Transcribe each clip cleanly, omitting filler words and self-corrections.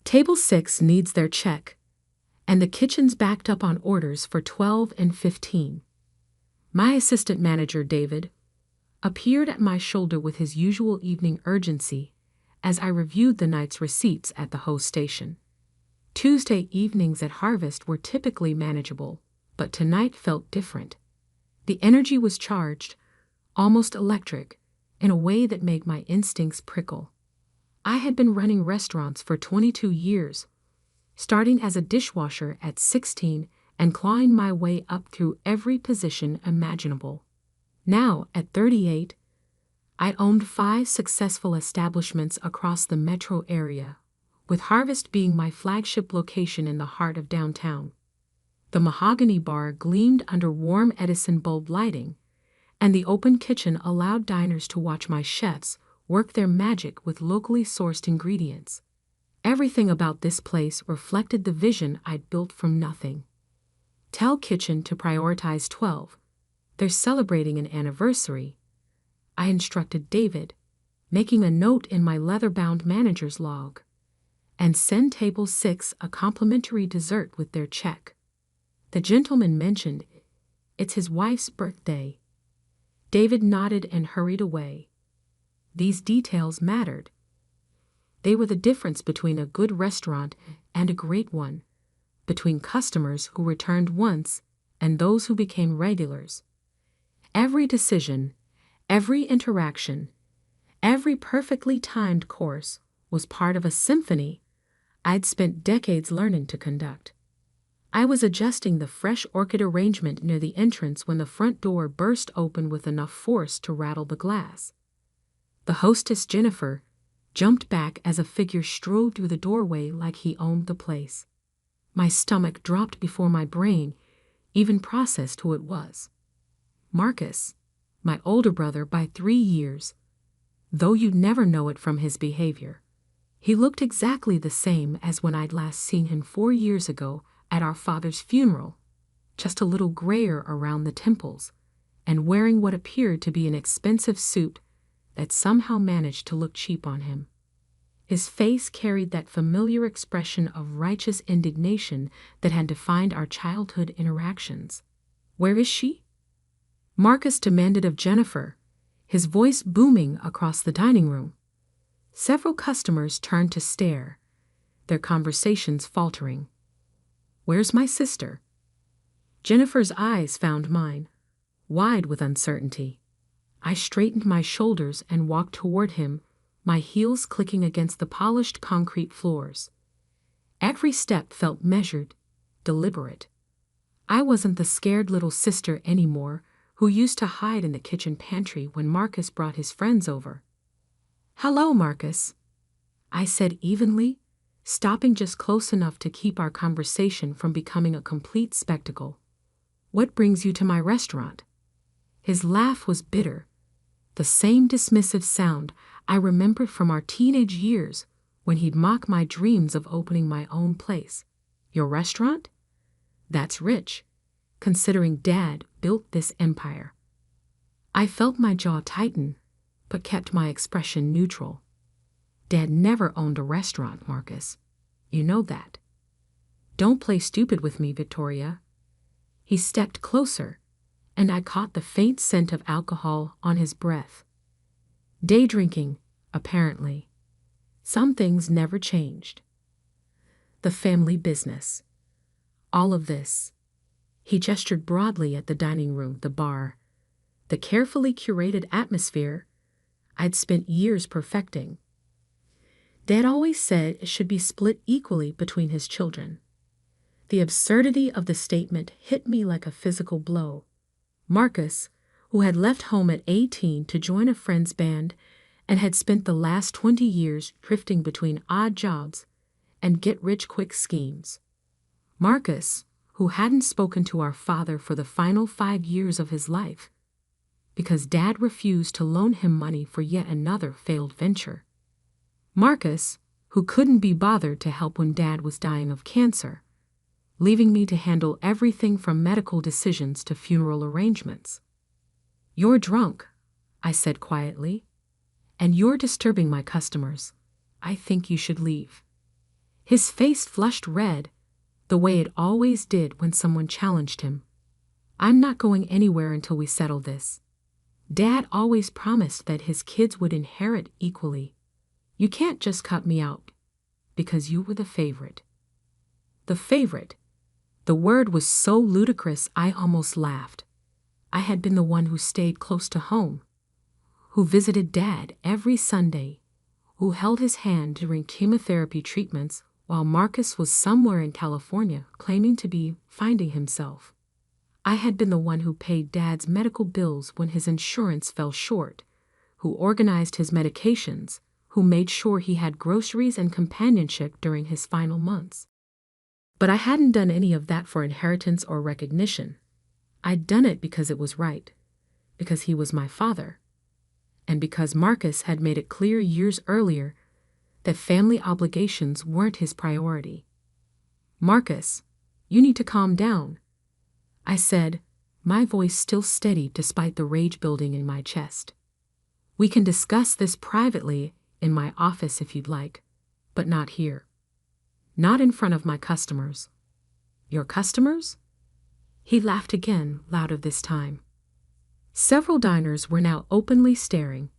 Table 6 needs their check, and the kitchen's backed up on orders for 12 and 15. My assistant manager, David, appeared at my shoulder with his usual evening urgency as I reviewed the night's receipts at the host station. Tuesday evenings at Harvest were typically manageable, but tonight felt different. The energy was charged, almost electric, in a way that made my instincts prickle. I had been running restaurants for 22 years, starting as a dishwasher at 16 and clawing my way up through every position imaginable. Now, at 38, I owned 5 successful establishments across the metro area, with Harvest being my flagship location in the heart of downtown. The mahogany bar gleamed under warm Edison bulb lighting, and the open kitchen allowed diners to watch my chefs work their magic with locally sourced ingredients. Everything about this place reflected the vision I'd built from nothing. Tell Kitchen to prioritize 12. They're celebrating an anniversary, I instructed David, making a note in my leather-bound manager's log. And send Table 6 a complimentary dessert with their check. The gentleman mentioned it's his wife's birthday. David nodded and hurried away. These details mattered. They were the difference between a good restaurant and a great one, between customers who returned once and those who became regulars. Every decision, every interaction, every perfectly timed course was part of a symphony I'd spent decades learning to conduct. I was adjusting the fresh orchid arrangement near the entrance when the front door burst open with enough force to rattle the glass. The hostess, Jennifer, jumped back as a figure strode through the doorway like he owned the place. My stomach dropped before my brain even processed who it was. Marcus, my older brother by 3 years, though you'd never know it from his behavior. He looked exactly the same as when I'd last seen him 4 years ago at our father's funeral, just a little grayer around the temples, and wearing what appeared to be an expensive suit that somehow managed to look cheap on him. His face carried that familiar expression of righteous indignation that had defined our childhood interactions. "Where is she?" Marcus demanded of Jennifer, his voice booming across the dining room. Several customers turned to stare, their conversations faltering. "Where's my sister?" Jennifer's eyes found mine, wide with uncertainty. I straightened my shoulders and walked toward him, my heels clicking against the polished concrete floors. Every step felt measured, deliberate. I wasn't the scared little sister anymore who used to hide in the kitchen pantry when Marcus brought his friends over. "Hello, Marcus," I said evenly, stopping just close enough to keep our conversation from becoming a complete spectacle. "What brings you to my restaurant?" His laugh was bitter, the same dismissive sound I remembered from our teenage years when he'd mock my dreams of opening my own place. "Your restaurant? That's rich, considering Dad built this empire." I felt my jaw tighten, but kept my expression neutral. "Dad never owned a restaurant, Marcus. You know that. Don't play stupid with me, Victoria." He stepped closer, and I caught the faint scent of alcohol on his breath. Day drinking, apparently. Some things never changed. The family business. All of this. He gestured broadly at the dining room, the bar, the carefully curated atmosphere I'd spent years perfecting. Dad always said it should be split equally between his children. The absurdity of the statement hit me like a physical blow. Marcus, who had left home at 18 to join a friend's band and had spent the last 20 years drifting between odd jobs and get-rich-quick schemes. Marcus, who hadn't spoken to our father for the final 5 years of his life, because Dad refused to loan him money for yet another failed venture. Marcus, who couldn't be bothered to help when Dad was dying of cancer, leaving me to handle everything from medical decisions to funeral arrangements. "You're drunk," I said quietly, "and you're disturbing my customers. I think you should leave." His face flushed red, the way it always did when someone challenged him. I'm not going anywhere until we settle this. Dad always promised that his kids would inherit equally. You can't just cut me out because you were the favorite. The favorite. The word was so ludicrous I almost laughed. I had been the one who stayed close to home, who visited Dad every Sunday, who held his hand during chemotherapy treatments while Marcus was somewhere in California claiming to be finding himself. I had been the one who paid Dad's medical bills when his insurance fell short, who organized his medications, who made sure he had groceries and companionship during his final months. But I hadn't done any of that for inheritance or recognition. I'd done it because it was right, because he was my father, and because Marcus had made it clear years earlier that family obligations weren't his priority. Marcus, you need to calm down, I said, my voice still steady despite the rage building in my chest. We can discuss this privately in my office if you'd like, but not here. Not in front of my customers. Your customers? He laughed again, louder this time. Several diners were now openly staring,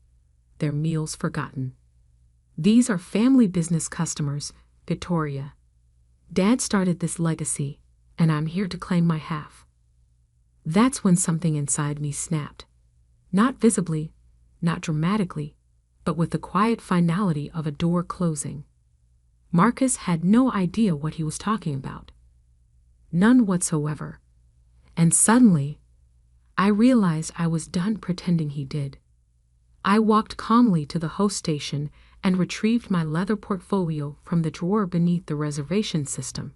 their meals forgotten. These are family business customers, Victoria. Dad started this legacy, and I'm here to claim my half. That's when something inside me snapped. Not visibly, not dramatically, but with the quiet finality of a door closing. Marcus had no idea what he was talking about. None whatsoever. And suddenly, I realized I was done pretending he did. I walked calmly to the host station and retrieved my leather portfolio from the drawer beneath the reservation system.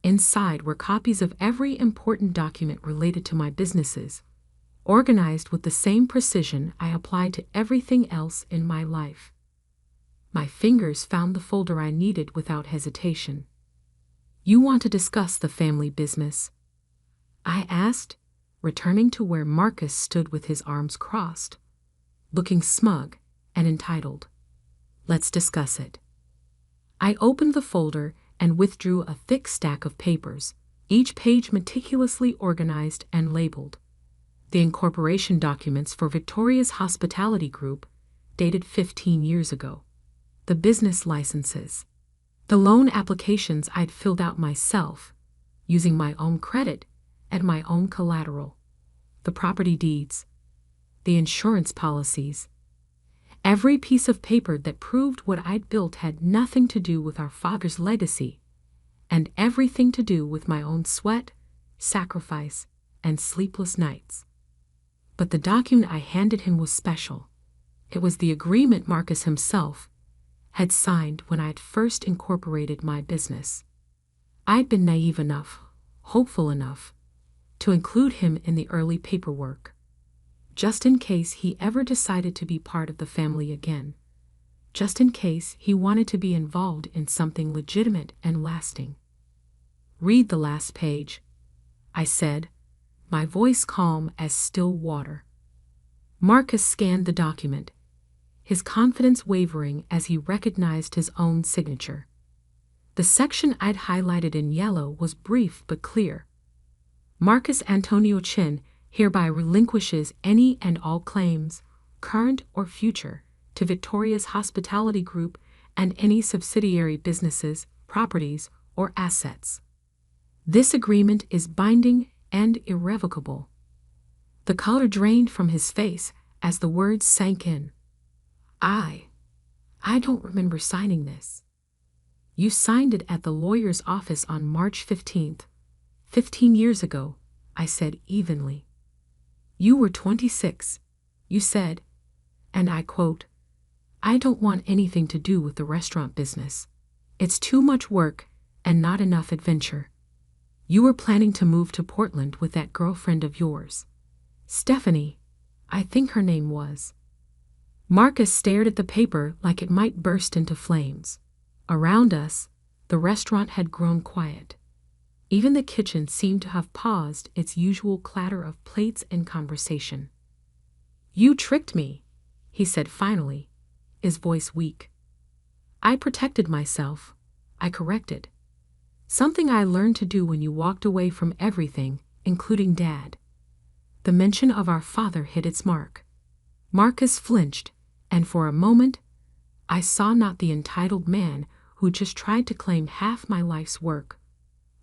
Inside were copies of every important document related to my businesses, organized with the same precision I applied to everything else in my life. My fingers found the folder I needed without hesitation. You want to discuss the family business? I asked, returning to where Marcus stood with his arms crossed, looking smug and entitled. Let's discuss it. I opened the folder and withdrew a thick stack of papers, each page meticulously organized and labeled. The incorporation documents for Victoria's Hospitality Group, dated 15 years ago. The business licenses. The loan applications I'd filled out myself, using my own credit and my own collateral. The property deeds. The insurance policies. Every piece of paper that proved what I'd built had nothing to do with our father's legacy, and everything to do with my own sweat, sacrifice, and sleepless nights. But the document I handed him was special. It was the agreement Marcus himself had signed when I had first incorporated my business. I'd been naive enough, hopeful enough, to include him in the early paperwork, just in case he ever decided to be part of the family again, just in case he wanted to be involved in something legitimate and lasting. Read the last page, I said, my voice calm as still water. Marcus scanned the document, his confidence wavering as he recognized his own signature. The section I'd highlighted in yellow was brief but clear. Marcus Antonio Chin hereby relinquishes any and all claims, current or future, to Victoria's Hospitality Group and any subsidiary businesses, properties, or assets. This agreement is binding and irrevocable. The color drained from his face as the words sank in. I don't remember signing this. You signed it at the lawyer's office on March 15th, 15 years ago, I said evenly. You were 26, you said, and I quote, I don't want anything to do with the restaurant business. It's too much work and not enough adventure. You were planning to move to Portland with that girlfriend of yours. Stephanie, I think her name was. Marcus stared at the paper like it might burst into flames. Around us, the restaurant had grown quiet. Even the kitchen seemed to have paused its usual clatter of plates and conversation. You tricked me, he said finally, his voice weak. I protected myself. I corrected. Something I learned to do when you walked away from everything, including Dad. The mention of our father hit its mark. Marcus flinched, and for a moment, I saw not the entitled man who just tried to claim half my life's work,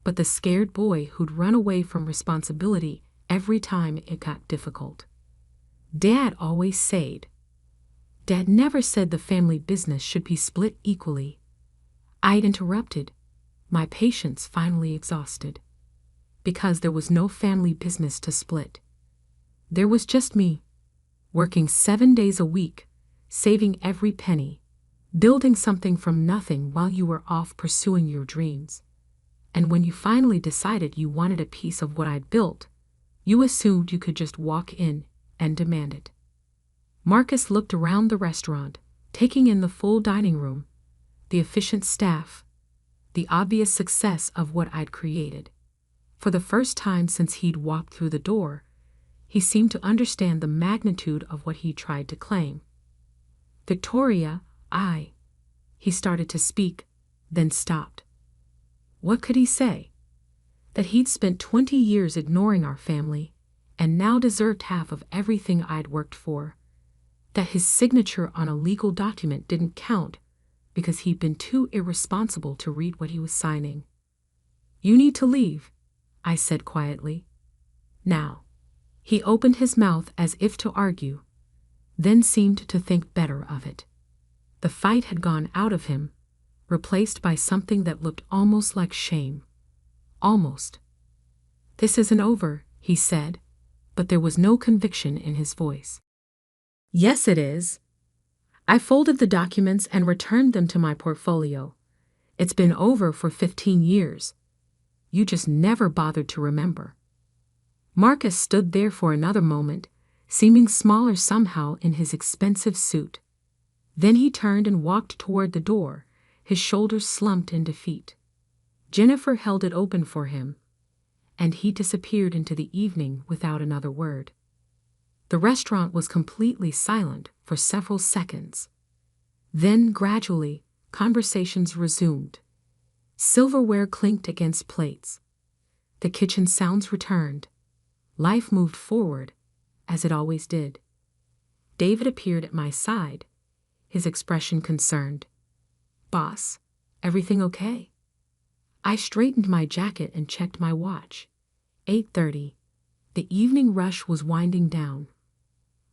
but the scared boy who'd run away from responsibility every time it got difficult. Dad always said. Dad never said the family business should be split equally. I'd interrupted, my patience finally exhausted. Because there was no family business to split. There was just me, working 7 days a week, saving every penny, building something from nothing while you were off pursuing your dreams. And when you finally decided you wanted a piece of what I'd built, you assumed you could just walk in and demand it. Marcus looked around the restaurant, taking in the full dining room, the efficient staff, the obvious success of what I'd created. For the first time since he'd walked through the door, he seemed to understand the magnitude of what he tried to claim. Victoria, he started to speak, then stopped. What could he say? That he'd spent 20 years ignoring our family, and now deserved half of everything I'd worked for. That his signature on a legal document didn't count because he'd been too irresponsible to read what he was signing. You need to leave, I said quietly. Now. He opened his mouth as if to argue, then seemed to think better of it. The fight had gone out of him, replaced by something that looked almost like shame. Almost. This isn't over, he said, but there was no conviction in his voice. Yes, it is. I folded the documents and returned them to my portfolio. It's been over for 15 years. You just never bothered to remember. Marcus stood there for another moment, seeming smaller somehow in his expensive suit. Then he turned and walked toward the door, his shoulders slumped in defeat. Jennifer held it open for him, and he disappeared into the evening without another word. The restaurant was completely silent for several seconds. Then, gradually, conversations resumed. Silverware clinked against plates. The kitchen sounds returned. Life moved forward, as it always did. David appeared at my side, his expression concerned. Boss, everything okay? I straightened my jacket and checked my watch. 8:30. The evening rush was winding down.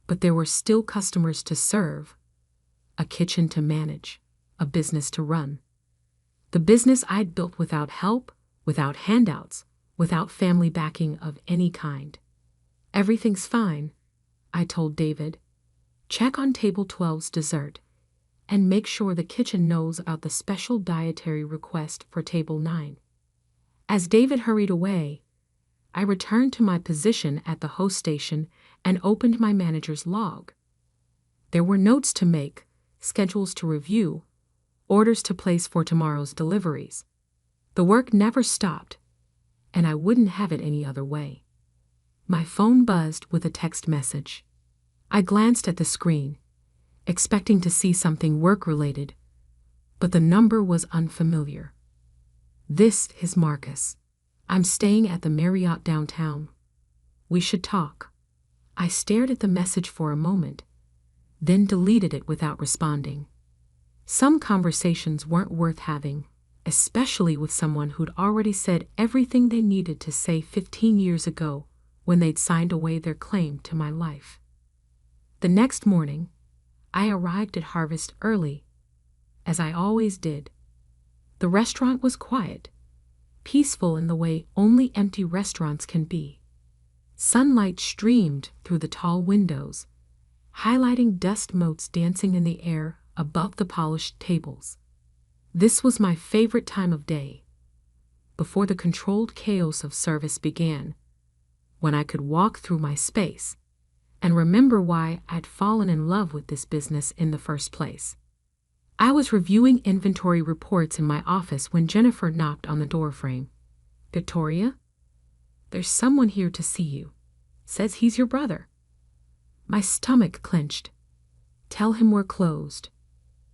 But there were still customers to serve, a kitchen to manage, a business to run. The business I'd built without help, without handouts, without family backing of any kind. Everything's fine, I told David. Check on table 12's dessert, and make sure the kitchen knows about the special dietary request for table 9. As David hurried away, I returned to my position at the host station and opened my manager's log. There were notes to make, schedules to review, orders to place for tomorrow's deliveries. The work never stopped, and I wouldn't have it any other way. My phone buzzed with a text message. I glanced at the screen, expecting to see something work-related, but the number was unfamiliar. This is Marcus. I'm staying at the Marriott downtown. We should talk. I stared at the message for a moment, then deleted it without responding. Some conversations weren't worth having, especially with someone who'd already said everything they needed to say 15 years ago when they'd signed away their claim to my life. The next morning, I arrived at Harvest early, as I always did. The restaurant was quiet, peaceful in the way only empty restaurants can be. Sunlight streamed through the tall windows, highlighting dust motes dancing in the air above the polished tables. This was my favorite time of day, before the controlled chaos of service began, when I could walk through my space and remember why I'd fallen in love with this business in the first place. I was reviewing inventory reports in my office when Jennifer knocked on the doorframe. Victoria? There's someone here to see you. Says he's your brother. My stomach clenched. Tell him we're closed.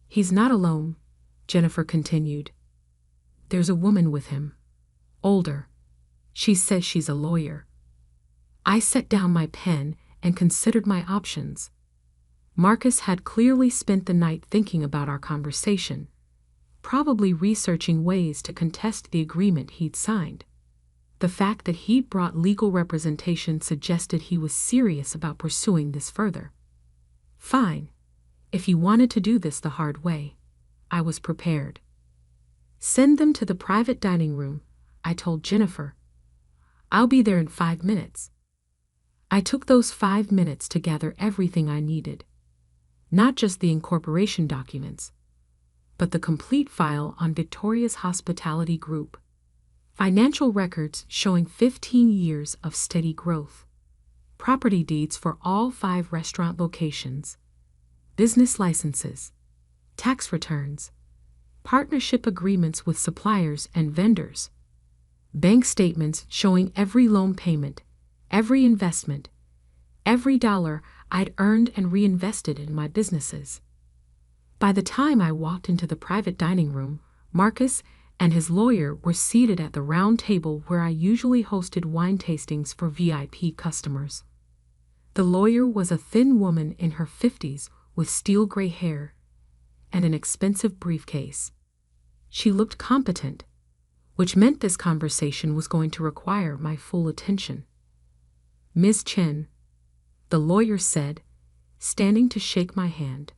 He's not alone, Jennifer continued. There's a woman with him. Older. She says she's a lawyer. I set down my pen and considered my options. Marcus had clearly spent the night thinking about our conversation, probably researching ways to contest the agreement he'd signed. The fact that he'd brought legal representation suggested he was serious about pursuing this further. Fine. If he wanted to do this the hard way, I was prepared. Send them to the private dining room, I told Jennifer. I'll be there in 5 minutes. I took those 5 minutes to gather everything I needed. Not just the incorporation documents, but the complete file on Victoria's Hospitality Group. Financial records showing 15 years of steady growth. Property deeds for all 5 restaurant locations. Business licenses. Tax returns. Partnership agreements with suppliers and vendors. Bank statements showing every loan payment, every investment, every dollar I'd earned and reinvested in my businesses. By the time I walked into the private dining room, Marcus and his lawyer were seated at the round table where I usually hosted wine tastings for VIP customers. The lawyer was a thin woman in her 50s with steel gray hair and an expensive briefcase. She looked competent, which meant this conversation was going to require my full attention. Ms. Chen, the lawyer said, standing to shake my hand.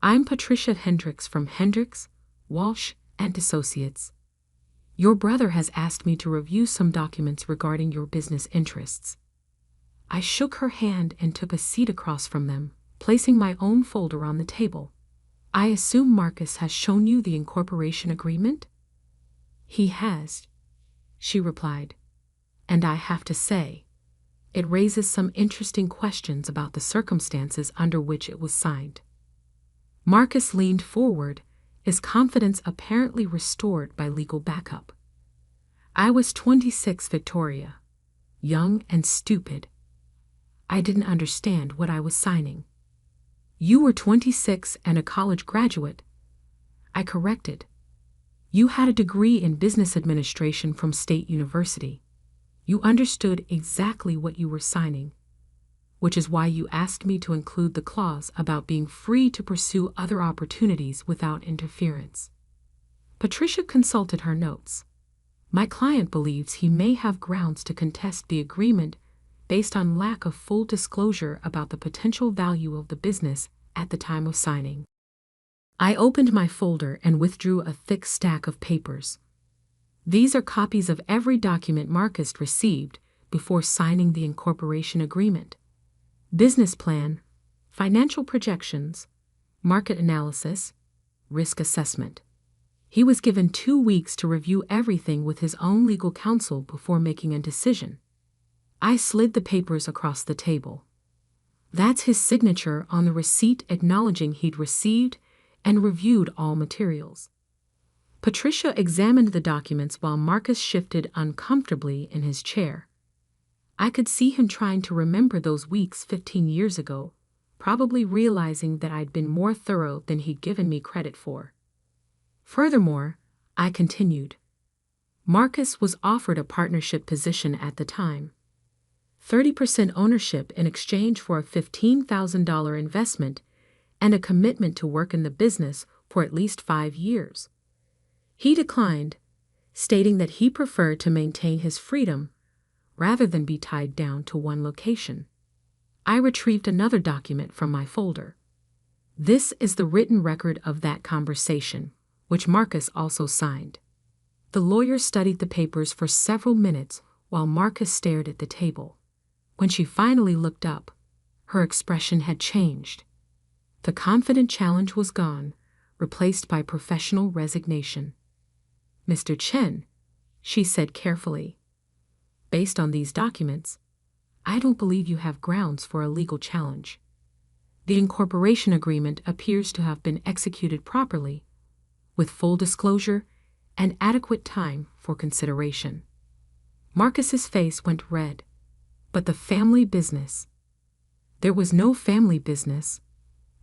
I'm Patricia Hendricks from Hendricks, Walsh and Associates. Your brother has asked me to review some documents regarding your business interests. I shook her hand and took a seat across from them, placing my own folder on the table. I assume Marcus has shown you the incorporation agreement? He has, she replied, and I have to say, it raises some interesting questions about the circumstances under which it was signed. Marcus leaned forward, his confidence apparently restored by legal backup. I was 26, Victoria, young and stupid. I didn't understand what I was signing. You were 26 and a college graduate. I corrected. You had a degree in business administration from State University. You understood exactly what you were signing, which is why you asked me to include the clause about being free to pursue other opportunities without interference. Patricia consulted her notes. My client believes he may have grounds to contest the agreement based on lack of full disclosure about the potential value of the business at the time of signing. I opened my folder and withdrew a thick stack of papers. These are copies of every document Marcus received before signing the incorporation agreement. Business plan, financial projections, market analysis, risk assessment. He was given 2 weeks to review everything with his own legal counsel before making a decision. I slid the papers across the table. That's his signature on the receipt acknowledging he'd received and reviewed all materials. Patricia examined the documents while Marcus shifted uncomfortably in his chair. I could see him trying to remember those weeks 15 years ago, probably realizing that I'd been more thorough than he'd given me credit for. Furthermore, I continued. Marcus was offered a partnership position at the time. 30% ownership in exchange for a $15,000 investment and a commitment to work in the business for at least 5 years. He declined, stating that he preferred to maintain his freedom rather than be tied down to one location. I retrieved another document from my folder. This is the written record of that conversation, which Marcus also signed. The lawyer studied the papers for several minutes while Marcus stared at the table. When she finally looked up, her expression had changed. The confident challenge was gone, replaced by professional resignation. Mr. Chen, she said carefully, based on these documents, I don't believe you have grounds for a legal challenge. The incorporation agreement appears to have been executed properly, with full disclosure and adequate time for consideration. Marcus's face went red. But the family business. There was no family business,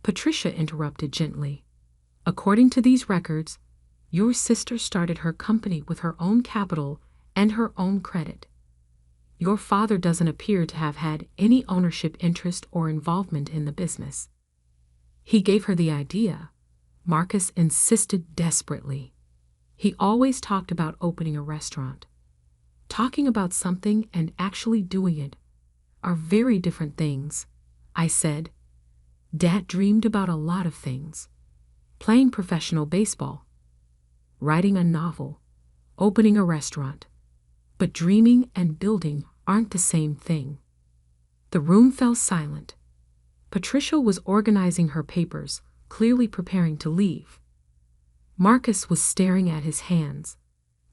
Patricia interrupted gently. According to these records, Your sister started her company with her own capital and her own credit. Your father doesn't appear to have had any ownership interest or involvement in the business. He gave her the idea, Marcus insisted desperately. He always talked about opening a restaurant. Talking about something and actually doing it are very different things, I said. Dad dreamed about a lot of things. Playing professional baseball, writing a novel, opening a restaurant. But dreaming and building aren't the same thing. The room fell silent. Patricia was organizing her papers, clearly preparing to leave. Marcus was staring at his hands,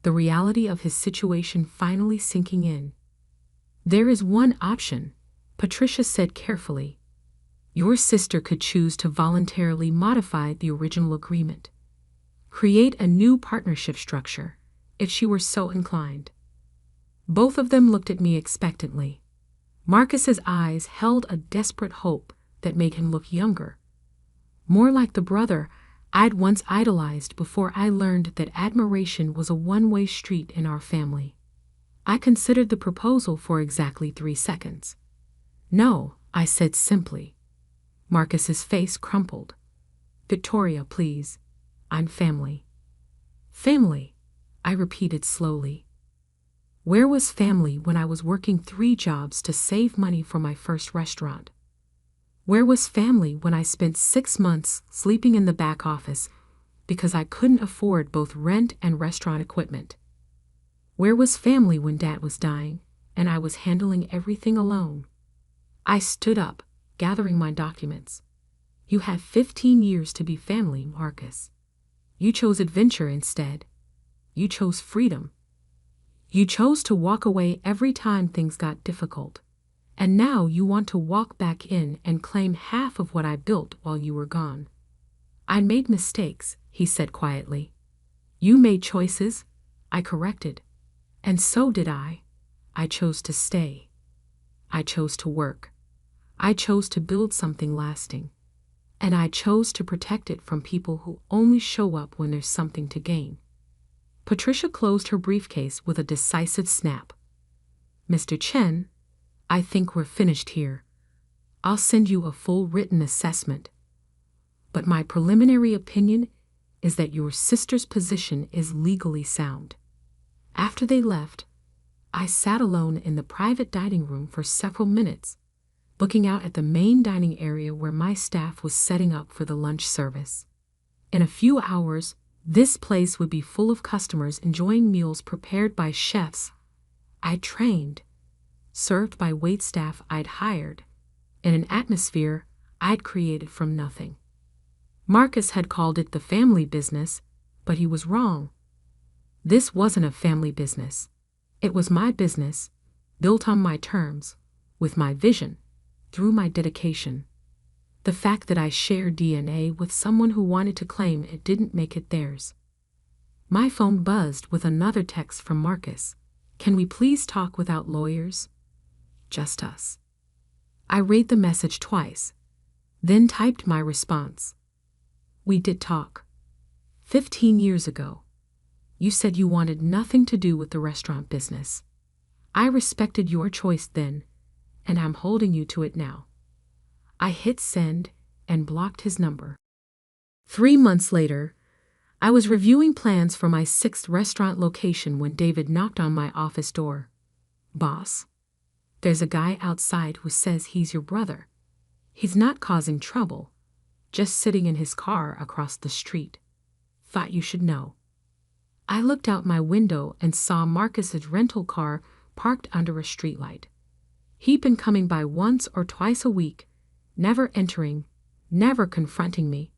the reality of his situation finally sinking in. There is one option, Patricia said carefully. Your sister could choose to voluntarily modify the original agreement. Create a new partnership structure, if she were so inclined. Both of them looked at me expectantly. Marcus's eyes held a desperate hope that made him look younger, more like the brother I'd once idolized before I learned that admiration was a one-way street in our family. I considered the proposal for exactly 3 seconds. No, I said simply. Marcus's face crumpled. Victoria, please. I'm family. Family, I repeated slowly. Where was family when I was working 3 jobs to save money for my first restaurant? Where was family when I spent 6 months sleeping in the back office because I couldn't afford both rent and restaurant equipment? Where was family when Dad was dying and I was handling everything alone? I stood up, gathering my documents. You had 15 years to be family, Marcus. You chose adventure instead. You chose freedom. You chose to walk away every time things got difficult. And now you want to walk back in and claim half of what I built while you were gone. I made mistakes, he said quietly. You made choices, I corrected. And so did I. I chose to stay. I chose to work. I chose to build something lasting. And I chose to protect it from people who only show up when there's something to gain. Patricia closed her briefcase with a decisive snap. Mr. Chen, I think we're finished here. I'll send you a full written assessment. But my preliminary opinion is that your sister's position is legally sound. After they left, I sat alone in the private dining room for several minutes, looking out at the main dining area where my staff was setting up for the lunch service. In a few hours, this place would be full of customers enjoying meals prepared by chefs I'd trained, served by waitstaff I'd hired, in an atmosphere I'd created from nothing. Marcus had called it the family business, but he was wrong. This wasn't a family business. It was my business, built on my terms, with my vision, through my dedication. The fact that I shared DNA with someone who wanted to claim it didn't make it theirs. My phone buzzed with another text from Marcus. Can we please talk without lawyers? Just us. I read the message twice, then typed my response. We did talk. 15 years ago. You said you wanted nothing to do with the restaurant business. I respected your choice then, and I'm holding you to it now. I hit send and blocked his number. 3 months later, I was reviewing plans for my 6th restaurant location when David knocked on my office door. Boss, there's a guy outside who says he's your brother. He's not causing trouble, just sitting in his car across the street. Thought you should know. I looked out my window and saw Marcus's rental car parked under a streetlight. He'd been coming by once or twice a week, never entering, never confronting me,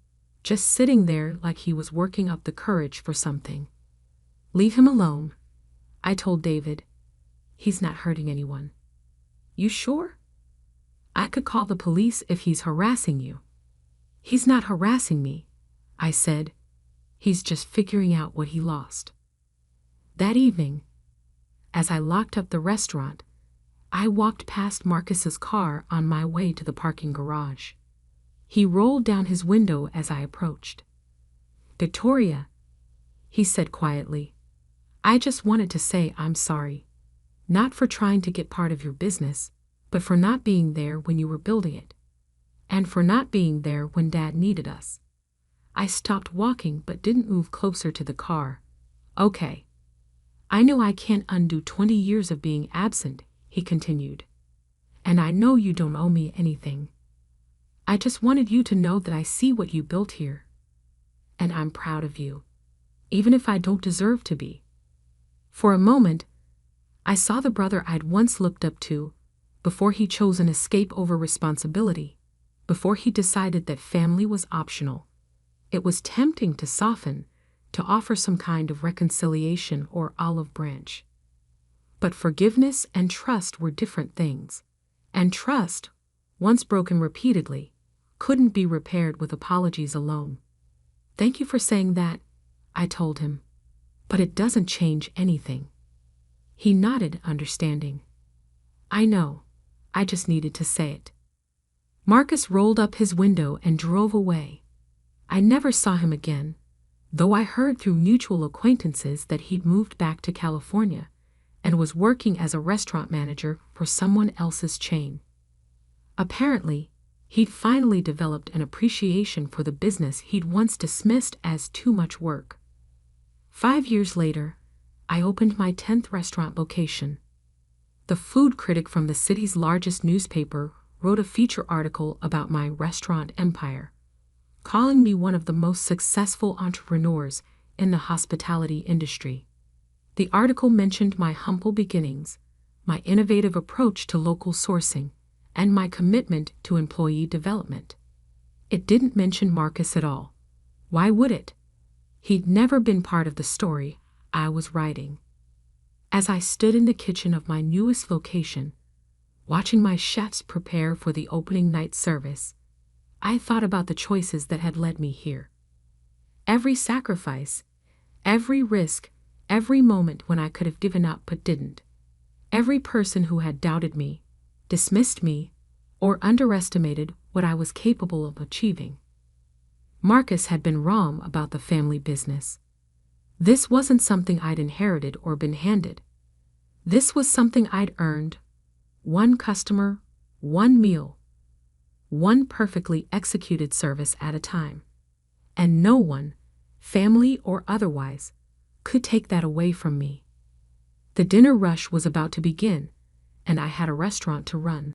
just sitting there like he was working up the courage for something. Leave him alone, I told David. He's not hurting anyone. You sure? I could call the police if he's harassing you. He's not harassing me, I said. He's just figuring out what he lost. That evening, as I locked up the restaurant, I walked past Marcus's car on my way to the parking garage. He rolled down his window as I approached. Victoria, he said quietly. "I just wanted to say I'm sorry. Not for trying to get part of your business, but for not being there when you were building it. And for not being there when Dad needed us." I stopped walking but didn't move closer to the car. "Okay. I know I can't undo 20 years of being absent," he continued. "And I know you don't owe me anything. I just wanted you to know that I see what you built here. And I'm proud of you, even if I don't deserve to be." For a moment, I saw the brother I'd once looked up to, before he chose an escape over responsibility, before he decided that family was optional. It was tempting to soften, to offer some kind of reconciliation or olive branch. But forgiveness and trust were different things, and trust, once broken repeatedly, couldn't be repaired with apologies alone. "Thank you for saying that," I told him, "but it doesn't change anything." He nodded, understanding. "I know, I just needed to say it." Marcus rolled up his window and drove away. I never saw him again, though I heard through mutual acquaintances that he'd moved back to California and was working as a restaurant manager for someone else's chain. Apparently, he'd finally developed an appreciation for the business he'd once dismissed as too much work. 5 years later, I opened my 10th restaurant location. The food critic from the city's largest newspaper wrote a feature article about my restaurant empire, calling me one of the most successful entrepreneurs in the hospitality industry. The article mentioned my humble beginnings, my innovative approach to local sourcing, and my commitment to employee development. It didn't mention Marcus at all. Why would it? He'd never been part of the story I was writing. As I stood in the kitchen of my newest location, watching my chefs prepare for the opening night service, I thought about the choices that had led me here. Every sacrifice, every risk, every moment when I could have given up but didn't. Every person who had doubted me, dismissed me, or underestimated what I was capable of achieving. Marcus had been wrong about the family business. This wasn't something I'd inherited or been handed. This was something I'd earned, one customer, one meal, one perfectly executed service at a time. And no one, family or otherwise, could take that away from me. The dinner rush was about to begin, and I had a restaurant to run.